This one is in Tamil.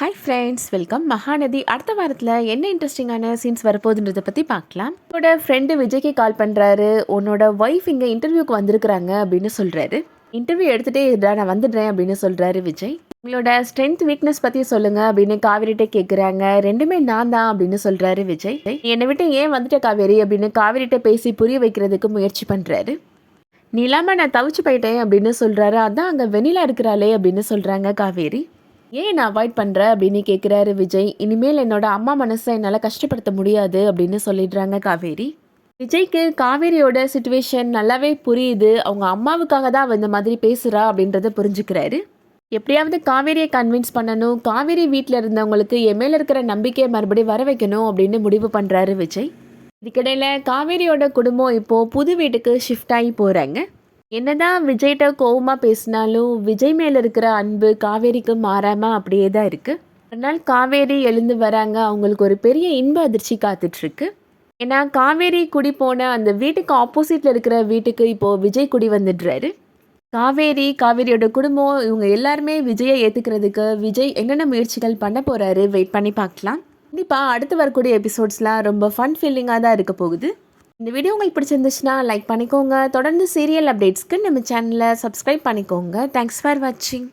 Hi friends, welcome. மகாநதி அடுத்த வாரத்தில் என்ன இன்ட்ரெஸ்டிங்கான சீன்ஸ் வரப்போகுதுன்றதை பற்றி பார்க்கலாம். என்னோட ஃப்ரெண்டு விஜய்க்கு கால் பண்ணுறாரு. உன்னோட ஒய்ஃப் இங்கே இன்டர்வியூக்கு வந்திருக்கிறாங்க அப்படின்னு சொல்கிறாரு. இன்டர்வியூ எடுத்துகிட்டே இருடா, நான் வந்துடுறேன் அப்படின்னு சொல்கிறாரு விஜய். உங்களோட ஸ்ட்ரென்த் வீக்னஸ் பற்றி சொல்லுங்கள் அப்படின்னு காவேரிகிட்ட கேட்குறாங்க. ரெண்டுமே நான் தான் அப்படின்னு சொல்கிறாரு விஜய். என்னை விட்டு ஏன் வந்துட்ட காவேரி அப்படின்னு காவேரிகிட்ட பேசி புரிய வைக்கிறதுக்கு முயற்சி பண்ணுறாரு. நீ இல்லாமல் நான் தவிச்சு போயிட்டேன் அப்படின்னு சொல்கிறாரு. அதான் அங்கே வெண்ணிலா இருக்கிறாளே அப்படின்னு சொல்கிறாங்க காவேரி. ஏன் நான் அவாய்ட் பண்ணுறேன் அப்படின்னு கேட்குறாரு விஜய். இனிமேல் என்னோட அம்மா மனசை என்னால் கஷ்டப்படுத்த முடியாது அப்படின்னு சொல்லிடுறாங்க காவேரி. விஜய்க்கு காவேரியோட சுச்சுவேஷன் நல்லாவே புரியுது. அவங்க அம்மாவுக்காக தான் அவள் இந்த மாதிரி பேசுகிறா அப்படின்றத புரிஞ்சுக்கிறாரு. எப்படியாவது காவேரியை கன்வின்ஸ் பண்ணணும், காவேரி வீட்டில் இருந்தவங்களுக்கு என் மேலே இருக்கிற நம்பிக்கையை மறுபடியும் வர வைக்கணும் அப்படின்னு முடிவு பண்ணுறாரு விஜய். இதுக்கிடையில் காவேரியோட குடும்பம் இப்போது புது வீட்டுக்கு ஷிஃப்ட் ஆகி போகிறாங்க. என்னதான் விஜய்கிட்ட கோவமாக பேசினாலும் விஜய் மேலே இருக்கிற அன்பு காவேரிக்கு மாறாமல் அப்படியே தான் இருக்குது. ஒரு நாள் காவேரி எழுந்து வராங்க. அவங்களுக்கு ஒரு பெரிய இன்ப அதிர்ச்சி காத்துட்ருக்கு. ஏன்னா காவேரி குடி போன அந்த வீட்டுக்கு ஆப்போசிட்டில் இருக்கிற வீட்டுக்கு இப்போது விஜய் குடி வந்துடுறாரு. காவேரியோட குடும்பம் இவங்க எல்லாருமே விஜயை ஏற்றுக்கிறதுக்கு விஜய் என்னென்ன முயற்சிகள் பண்ண போகிறாரு, வெயிட் பண்ணி பார்க்கலாம். கண்டிப்பாக அடுத்து வரக்கூடிய எபிசோட்ஸ்லாம் ரொம்ப ஃபன் ஃபீலிங்காக தான் இருக்க போகுது. இந்த வீடியோ உங்களுக்கு பிடிச்சிருந்துச்சுன்னா லைக் பண்ணிக்கோங்க. தொடர்ந்து சீரியல் அப்டேட்ஸ்க்கு நம்ம சேனலை சப்ஸ்கிரைப் பண்ணிக்கோங்க. தேங்க்ஸ் ஃபார் வாட்சிங்.